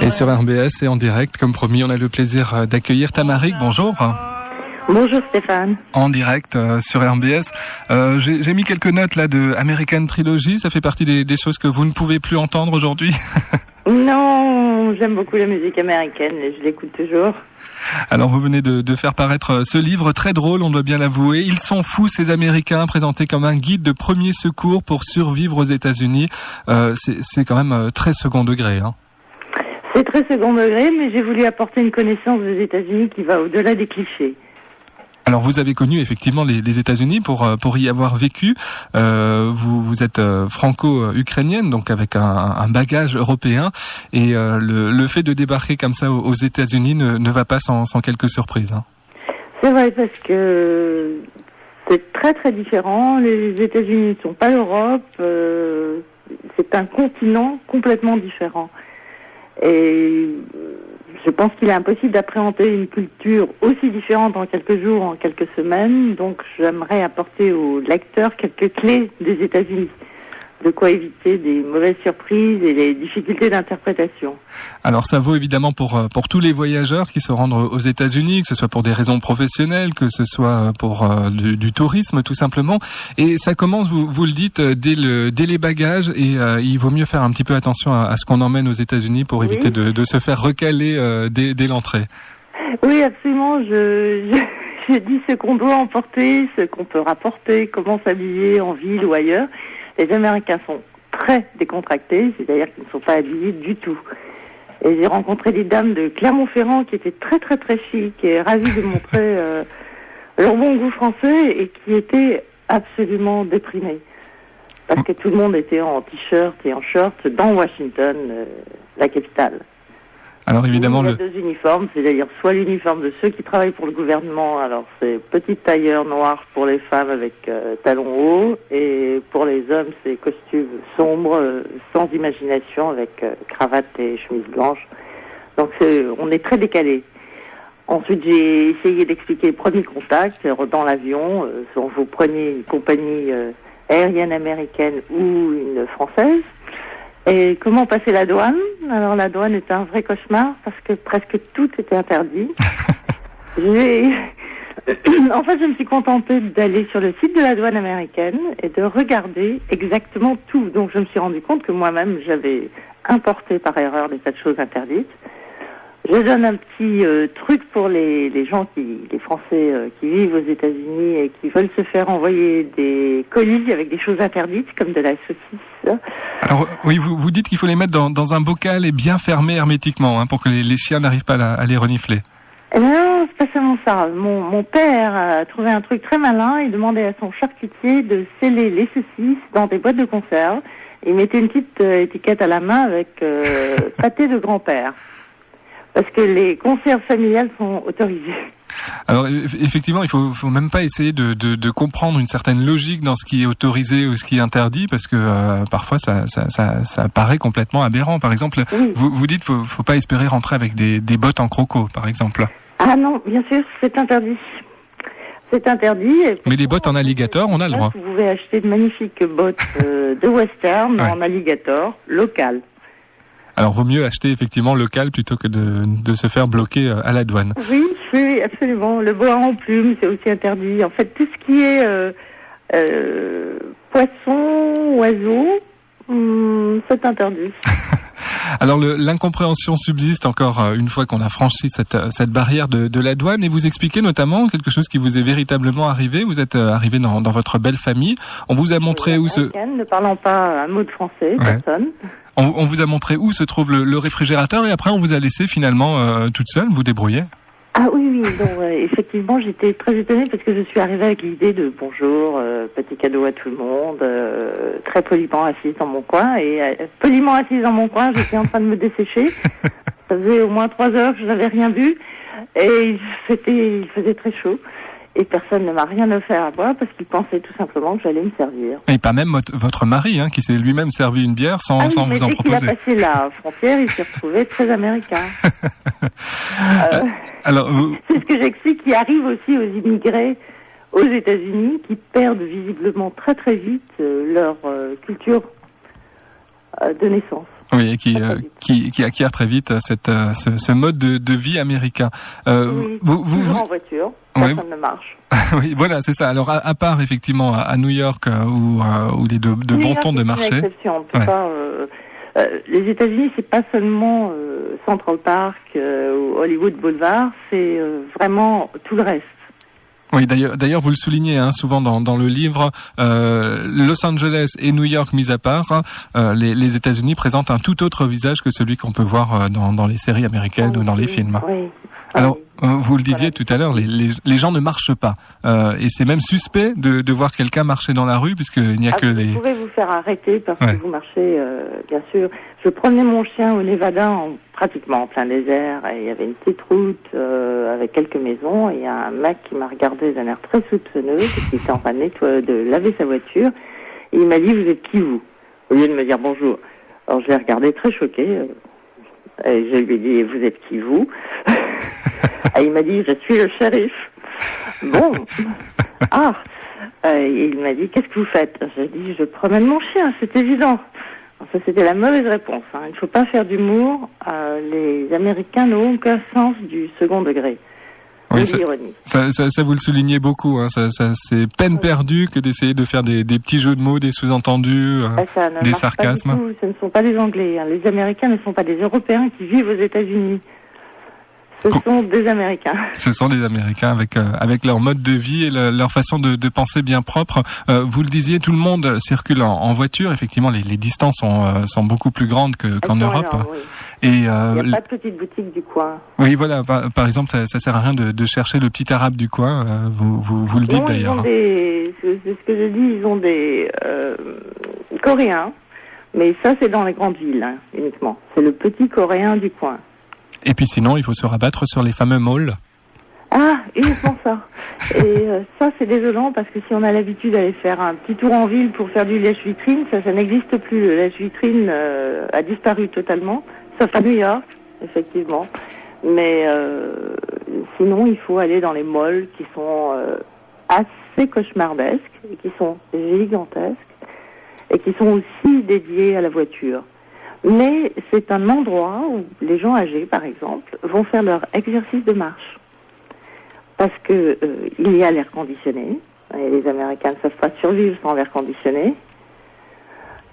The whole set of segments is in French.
Et sur RBS et en direct, comme promis, on a le plaisir d'accueillir Tamarik. Bonjour. Bonjour Stéphane. En direct sur RBS. J'ai mis quelques notes là de American Trilogy. Ça fait partie des choses que vous ne pouvez plus entendre aujourd'hui. Non, j'aime beaucoup la musique américaine et je l'écoute toujours. Alors vous venez de faire paraître ce livre très drôle, on doit bien l'avouer. Ils sont fous ces Américains, présenté comme un guide de premier secours pour survivre aux États-Unis. C'est quand même très second degré, hein. C'est très second degré, mais j'ai voulu apporter une connaissance des États-Unis qui va au-delà des clichés. Alors vous avez connu effectivement les États-Unis pour y avoir vécu. Vous êtes franco-ukrainienne, donc avec un bagage européen, et le fait de débarquer comme ça aux États-Unis ne va pas sans quelques surprises, hein. C'est vrai, parce que c'est très très différent. Les États-Unis ne sont pas l'Europe. C'est un continent complètement différent. Et je pense qu'il est impossible d'appréhender une culture aussi différente en quelques jours, en quelques semaines. Donc j'aimerais apporter aux lecteurs quelques clés des États-Unis. De quoi éviter des mauvaises surprises et les difficultés d'interprétation. Alors ça vaut évidemment pour tous les voyageurs qui se rendent aux États-Unis, que ce soit pour des raisons professionnelles, que ce soit pour du tourisme tout simplement. Et ça commence, vous le dites, dès les bagages, et il vaut mieux faire un petit peu attention à ce qu'on emmène aux États-Unis pour éviter de se faire recaler dès l'entrée. Oui, absolument. Je dis ce qu'on doit emporter, ce qu'on peut rapporter, comment s'habiller en ville ou ailleurs. Les Américains sont très décontractés, c'est-à-dire qu'ils ne sont pas habillés du tout. Et j'ai rencontré des dames de Clermont-Ferrand qui étaient très très très chic et ravies de montrer leur bon goût français et qui étaient absolument déprimées. Parce que tout le monde était en t-shirt et en short dans Washington, la capitale. Alors évidemment, il y a deux uniformes, c'est-à-dire soit l'uniforme de ceux qui travaillent pour le gouvernement, alors c'est petite tailleur noire pour les femmes avec talons hauts, et pour les hommes c'est costume sombre, sans imagination, avec cravate et chemise blanche. Donc on est très décalé. Ensuite j'ai essayé d'expliquer le premier contact dans l'avion, vous preniez une compagnie aérienne américaine ou une française. Et comment passer la douane? Alors la douane était un vrai cauchemar parce que presque tout était interdit. En fait, je me suis contentée d'aller sur le site de la douane américaine et de regarder exactement tout. Donc je me suis rendu compte que moi-même j'avais importé par erreur des tas de choses interdites. Je donne un petit truc pour les gens les Français qui vivent aux États-Unis et qui veulent se faire envoyer des colis avec des choses interdites, comme de la saucisse. Alors oui, vous dites qu'il faut les mettre dans un bocal et bien fermé hermétiquement, hein, pour que les chiens n'arrivent pas à les renifler. Eh bien non, c'est pas seulement ça. Mon père a trouvé un truc très malin. Il demandait à son charcutier de sceller les saucisses dans des boîtes de conserve. Il mettait une petite étiquette à la main avec pâté de grand-père. Parce que les conserves familiales sont autorisées. Alors effectivement, il faut même pas essayer de comprendre une certaine logique dans ce qui est autorisé ou ce qui est interdit, parce que parfois ça paraît complètement aberrant. Par exemple, oui. vous dites faut pas espérer rentrer avec des bottes en croco, par exemple. Ah non, bien sûr, c'est interdit. C'est interdit. Mais les bottes en alligator, on a le droit. Vous pouvez acheter de magnifiques bottes de western en alligator local. Alors, vaut mieux acheter effectivement local plutôt que de se faire bloquer à la douane. Oui, absolument. Le boa en plume, c'est aussi interdit. En fait, tout ce qui est poisson, oiseau, c'est interdit. Alors, l'incompréhension subsiste encore une fois qu'on a franchi cette barrière de la douane, et vous expliquez notamment quelque chose qui vous est véritablement arrivé. Vous êtes arrivé dans votre belle famille. On vous a montré où ne parlant pas un mot de français, personne. On vous a montré où se trouve le réfrigérateur, et après on vous a laissé finalement toute seule vous débrouiller. Ah oui, donc effectivement j'étais très étonnée parce que je suis arrivée avec l'idée de bonjour, petit cadeau à tout le monde, très poliment assise dans mon coin, et poliment assise dans mon coin, j'étais en train de me dessécher. Ça faisait au moins 3 heures que je n'avais rien bu, et il faisait très chaud. Et personne ne m'a rien offert à boire parce qu'il pensait tout simplement que j'allais me servir. Et pas même votre mari, hein, qui s'est lui-même servi une bière sans vous en proposer. Dès qu'il a passé la frontière, il s'est retrouvé très américain. Alors, c'est ce que j'explique, qui arrive aussi aux immigrés aux États-Unis, qui perdent visiblement très très vite leur culture de naissance. Oui, et qui acquiert très vite ce mode de vie américain. Oui, toujours en voiture, personne ne marche. Oui, voilà, c'est ça. Alors, à part effectivement à New York où il est de bon ton de marcher. C'est une exception. On peut pas, les États-Unis, c'est pas seulement Central Park ou Hollywood Boulevard, c'est vraiment tout le reste. Oui, d'ailleurs, vous le soulignez souvent dans le livre, Los Angeles et New York mis à part, les États-Unis présentent un tout autre visage que celui qu'on peut voir dans les séries américaines ou dans les films. Oui. Alors, vous le disiez tout à l'heure, les gens ne marchent pas, et c'est même suspect de voir quelqu'un marcher dans la rue puisqu'il n'y a que les. Vous pouvez vous faire arrêter parce que vous marchez, bien sûr. Je promenais mon chien au Nevada, pratiquement en plein désert, et il y avait une petite route avec quelques maisons, et il y a un mec qui m'a regardé d'un air très soupçonneux, qui était en train de laver sa voiture, et il m'a dit, vous êtes qui vous? Au lieu de me dire bonjour. Alors je l'ai regardé très choqué, et je lui ai dit, vous êtes qui vous? Et il m'a dit, je suis le shérif. Bon. Et il m'a dit, qu'est-ce que vous faites? J'ai dit, je promène mon chien, c'est évident. Alors, ça, c'était la mauvaise réponse. Il ne faut pas faire d'humour. Les Américains n'ont aucun sens du second degré. Oui, ça vous le soulignez beaucoup. C'est peine perdue que d'essayer de faire des petits jeux de mots, des sous-entendus, des sarcasmes. Ce ne sont pas des Anglais. Les Américains ne sont pas des Européens qui vivent aux États-Unis. Ce sont des Américains. Ce sont des Américains avec leur mode de vie et leur façon de penser bien propre. Vous le disiez, tout le monde circule en voiture. Effectivement, les distances sont beaucoup plus grandes qu'en Europe. Énormes, oui. Et il n'y a pas de petite boutique du coin. Oui, voilà. Par exemple, ça sert à rien de chercher le petit arabe du coin. Vous le dites d'ailleurs. C'est ce que je dis. Ils ont des Coréens, mais ça c'est dans les grandes villes uniquement. C'est le petit Coréen du coin. Et puis sinon, il faut se rabattre sur les fameux malls. Uniquement ça. Et ça, c'est désolant parce que si on a l'habitude d'aller faire un petit tour en ville pour faire du lèche-vitrine, ça n'existe plus. Le lèche-vitrine a disparu totalement, sauf à New York, effectivement. Mais sinon, il faut aller dans les malls qui sont assez cauchemardesques, et qui sont gigantesques, et qui sont aussi dédiés à la voiture. Mais c'est un endroit où les gens âgés, par exemple, vont faire leur exercice de marche. Parce que il y a l'air conditionné. Et les Américains ne savent pas survivre sans l'air conditionné.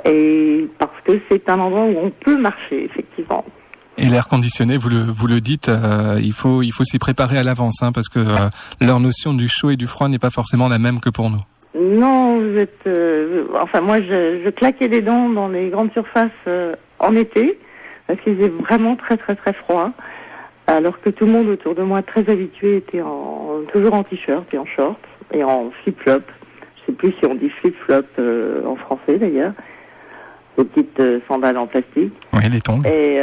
Et parce que c'est un endroit où on peut marcher, effectivement. Et l'air conditionné, vous le dites, il faut s'y préparer à l'avance, parce que leur notion du chaud et du froid n'est pas forcément la même que pour nous. Non, vous êtes... moi, je claquais des dents dans les grandes surfaces en été, parce qu'il faisait vraiment très très très froid, alors que tout le monde autour de moi, très habitué, était toujours en t-shirt et en short, et en flip-flop. Je sais plus si on dit flip-flop en français d'ailleurs, des petites sandales en plastique. Oui, les tongs. Et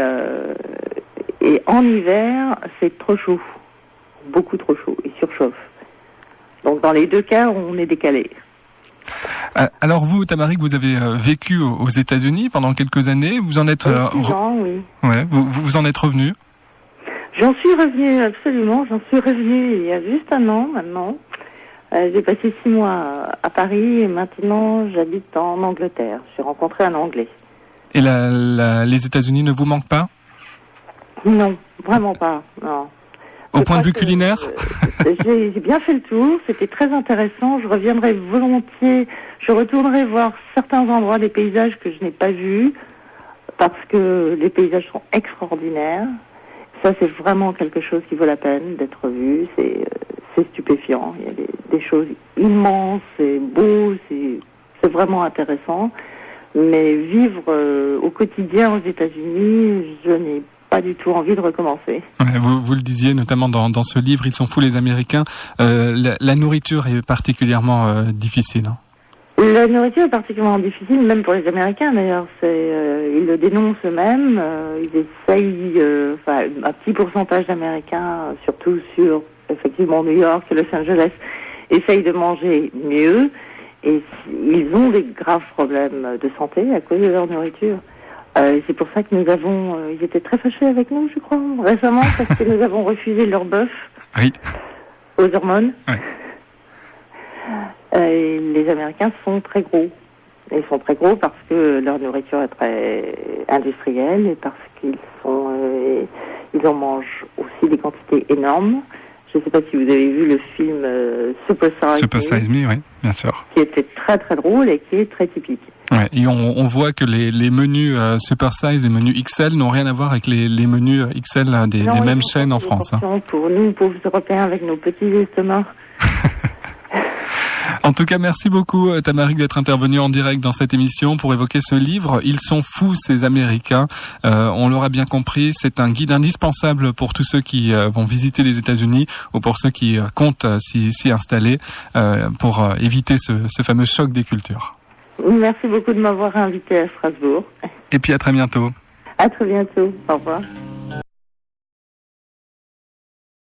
en hiver, c'est trop chaud, beaucoup trop chaud, il surchauffe. Donc dans les deux cas, on est décalé. Alors vous, Tamarik, vous avez vécu aux États-Unis pendant quelques années. Vous en êtes 6 ans, oui. Ouais, vous en êtes revenu. J'en suis revenue, absolument. J'en suis revenue il y a juste un an maintenant. J'ai passé 6 mois à Paris et maintenant j'habite en Angleterre. J'ai rencontré un Anglais. Et les États-Unis ne vous manquent pas? Non, vraiment pas. Non. Au point de vue culinaire, j'ai bien fait le tour, c'était très intéressant, je reviendrai volontiers, je retournerai voir certains endroits des paysages que je n'ai pas vus, parce que les paysages sont extraordinaires. Ça, c'est vraiment quelque chose qui vaut la peine d'être vu, c'est stupéfiant, il y a des choses immenses, c'est beau, c'est vraiment intéressant. Mais vivre au quotidien aux États-Unis, je n'ai pas du tout envie de recommencer. Ouais, vous le disiez notamment dans ce livre, Ils sont fous les Américains. La nourriture est particulièrement difficile. La nourriture est particulièrement difficile, même pour les Américains d'ailleurs. Ils le dénoncent eux-mêmes. Ils essayent, un petit pourcentage d'Américains, surtout sur effectivement New York et Los Angeles, essayent de manger mieux. Et ils ont des graves problèmes de santé à cause de leur nourriture. C'est pour ça que ils étaient très fâchés avec nous, je crois, récemment, parce que nous avons refusé leur bœuf aux hormones. Oui. Et les Américains sont très gros. Ils sont très gros parce que leur nourriture est très industrielle et parce qu'ils en mangent aussi des quantités énormes. Je ne sais pas si vous avez vu le film Super Size Me, oui, bien sûr. Qui était très très drôle et qui est très typique. Ouais, et on voit que les menus Super Size et menus XL n'ont rien à voir avec les menus XL des mêmes chaînes en France. Pour nous, pauvres Européens, avec nos petits estomacs. En tout cas, merci beaucoup Tamaric d'être intervenue en direct dans cette émission pour évoquer ce livre. Ils sont fous ces Américains. On l'aura bien compris, c'est un guide indispensable pour tous ceux qui vont visiter les États-Unis ou pour ceux qui comptent s'y installer pour éviter ce fameux choc des cultures. Merci beaucoup de m'avoir invité à Strasbourg. Et puis à très bientôt. À très bientôt. Au revoir.